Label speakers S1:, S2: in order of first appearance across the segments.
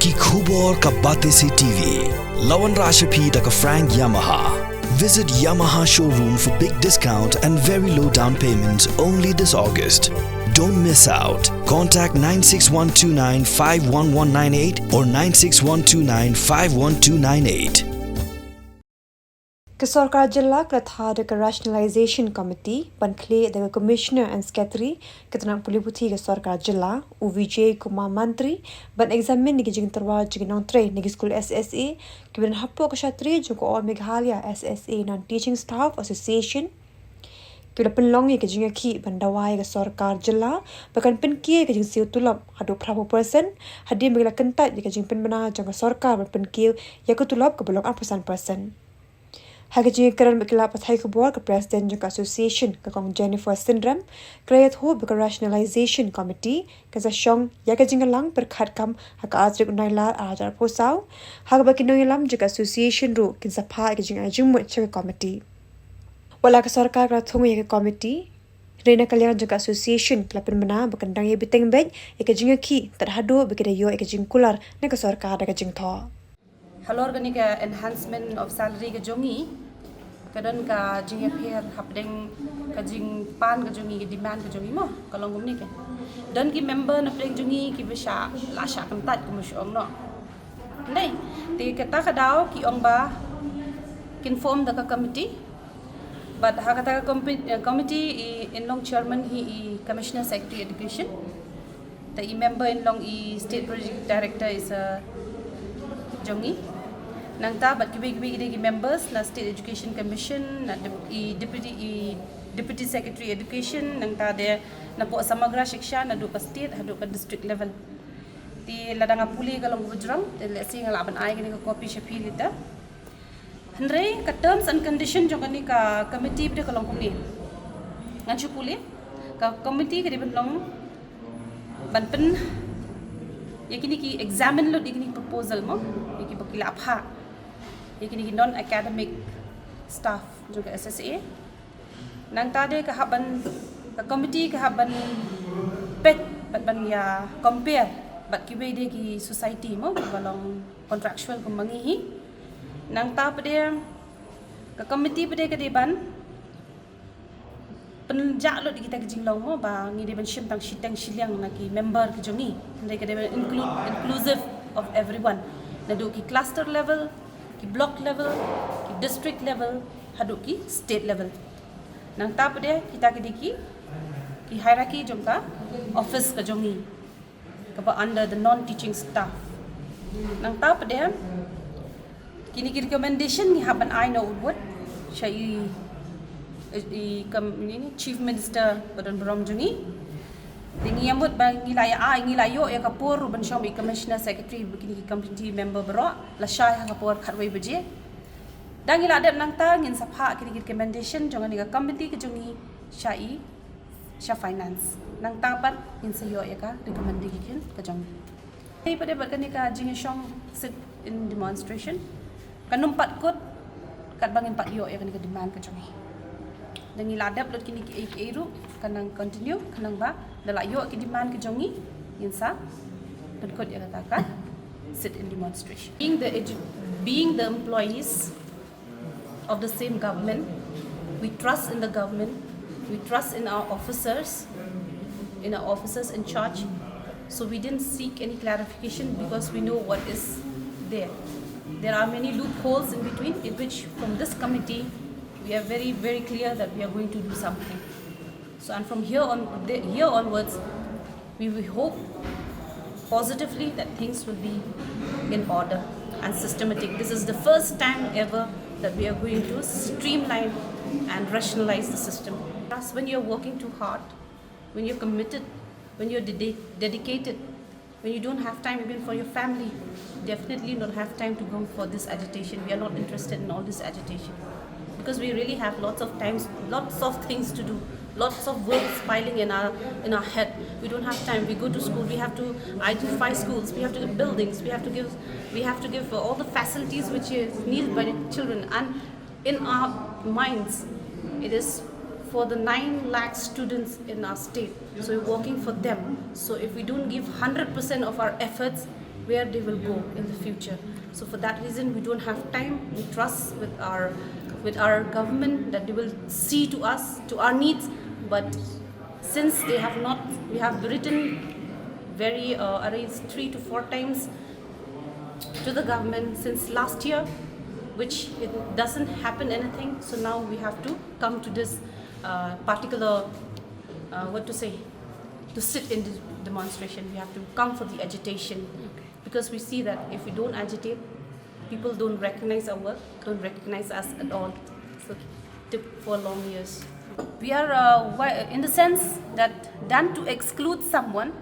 S1: Ki khubor ka bate se TV. Lawan Rashapi da ka Frank Yamaha. Visit Yamaha showroom for big discount and very low down payments only this August. Don't miss out. Contact 96129 51198 or 96129 51298.
S2: Sorkar Jilla Kratha the Rationalization Committee, Bankle the Commissioner and Secretary, Katanang Puliputi Sorkar Jilla, UVJ Kumar Mantri, Ban examine Nigijing Tarwa Nongtrei, Skul SSA, given Hapo Kashatri, Joko Meghalaya SSA non Teaching Staff Association. Kila penlongi ke Ïakhih bandawai ke Sorkar Jilla, bahkan penkie ke siu tulap hadu prabu person, hadir megala kentat ke pen bena jangka Sorkar penkie ya ke tulap ke belong person. Hagajing karan bekila pathai ke buat ke Presiden jangka Association ke Kong Jennifer Syndrome, krayat ho beka Rationalization Committee ke Zashong ya ke jingalang berkat kam hak azrik unailar ajar posau, hak baki noilam jangka Association ru kin sapa ke jingalang ke committee. Wala ke Sorkar ke thungu ya ke committee, Rena kalian jangka Association kelapan mena bekendang ya Bteng bej ya ke Ïakhih terhadu bekida yo ya ke jingkular na ke Sorkar da ke jing Thaw.
S3: Hal organic enhancement of salary ke jongi kadon ka jing appear hapdeng ka jing pan ka jongi ke demand ka jongi mo kalong gumni ke dan ki member na pleng jongi ki besha la sha kan tat ku musyong no nei ti kata ka daw ki ong ba inform the committee but ha kata committee in long chairman he commissioner secretary education the member in long state project director is jongi nang ta bat kibi members na state education commission na deputy secretary education nang ta de na po samagra shiksha na do ka state hadu ka district level ti ladang apuli kalong bujrang te lesi ngalaban ai ni ka copy shapi lita andre ka terms and condition jong ni ka committee de kalong kumni ngan chupuli ka committee ka diban long banpen yakini ki examine lo digni proposal mo yaki bakila apha yakini ki non academic staff juga SSA nang tade ka haban ka committee ka haban pet ban ya compare bat ki de ki society mo balong contractual ko mangihi nang ta pade ka committee pade ka deban penjak lo di kita kejinglong mo ba ngi deban shim tang shitang shiliang na ki member ki jongi ndai ka deban inclusive of everyone na do ki cluster level ki block level ki district level hadu ki state level nang ta pade kita ki hierarchy jongka office ka jongi ka ba under the non teaching staff nang ta pade kini ki recommendation ni haban I know what shai chief minister badan berom jongi Tingi yambut bang ngilayo ya kapur ban syam commissioner secretary begini committee member bro la syah kapur khatwai beje dang ila adep nang ta ngin sapha kini recommendation jangan ni committee ke jongi sha finance nang ta pat ngin sayo ya ka recommendation ke jong ei pada bat kani ka jing syong sit in demonstration kanum pat kot kat bangin pat yo ya kani ka demand ke jongi dan iladap lot kini ki eru kanang continue kanang ba dala yo ki demand ki jongi insa dan kod ya katakan sit in demonstration being the employees of the same government we trust in the government we trust in our officers in charge so we didn't seek any clarification because we know what is there are many loopholes in between in which from this committee we are very, very clear that we are going to do something. So, and from here onwards, we will hope positively that things will be in order and systematic. This is the first time ever that we are going to streamline and rationalize the system. Plus, when you're working too hard, when you're committed, when you're dedicated, when you don't have time even for your family, definitely don't have time to go for this agitation. We are not interested in all this agitation. Because we really have lots of things to do, lots of work piling in our head. We don't have time. We go to school. We have to identify schools. We have to give buildings. We have to give all the facilities which is needed by the children. And in our minds, it is for the 9 lakh students in our state. So we're working for them. So if we don't give 100% of our efforts, where they will go in the future. So for that reason, we don't have time. We trust with our government that they will see to us, to our needs. But since they have not, we have written very at least 3 to 4 times to the government since last year, which it doesn't happen anything. So now we have to come to this particular to sit in this demonstration. We have to come for the agitation, because we see that if we don't agitate, people don't recognize our work, don't recognize us at all. So it took 4 long years. We are in the sense that than to exclude someone,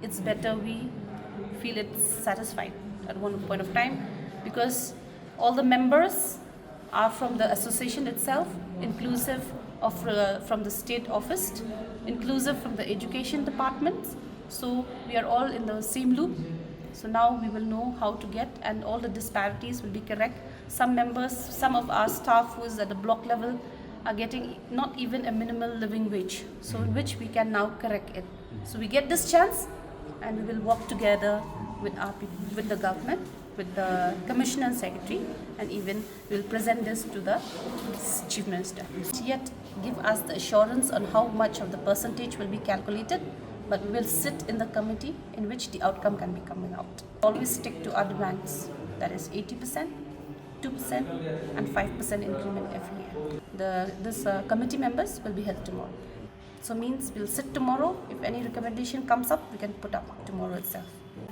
S3: it's better we feel it's satisfied at one point of time, because all the members are from the association itself, inclusive of from the state office, inclusive from the education department. So we are all in the same loop. So now we will know how to get, and all the disparities will be correct. Some members, some of our staff who is at the block level are getting not even a minimal living wage, so in which we can now correct it. So we get this chance, and we will work together with our people, with the government, with the commissioner and secretary, and even we will present this to the chief minister. Yet give us the assurance on how much of the percentage will be calculated, but we will sit in the committee in which the outcome can be coming out. Always stick to our demands, that is 80%, 2% and 5% increment every year. This committee members will be held tomorrow. So means we'll sit tomorrow. If any recommendation comes up, we can put up tomorrow itself.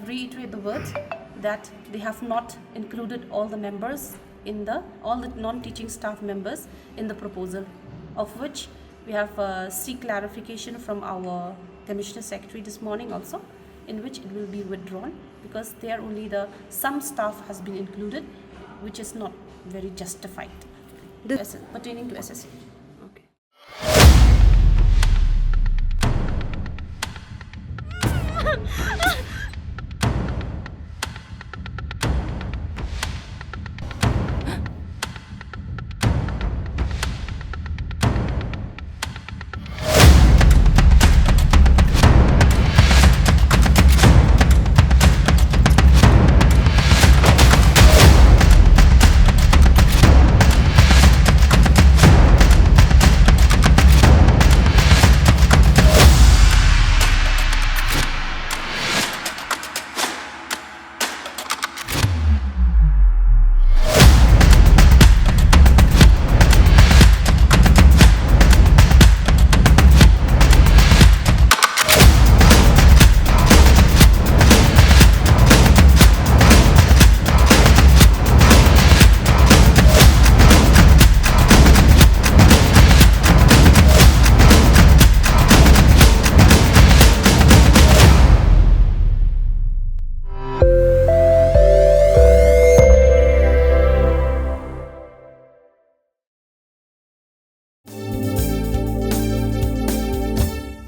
S3: Reiterate the words that they have not included all the members in all the non-teaching staff members in the proposal, of which we have seek clarification from our commissioner secretary this morning also, in which it will be withdrawn, because there only some staff has been included, which is not very justified pertaining to SSC.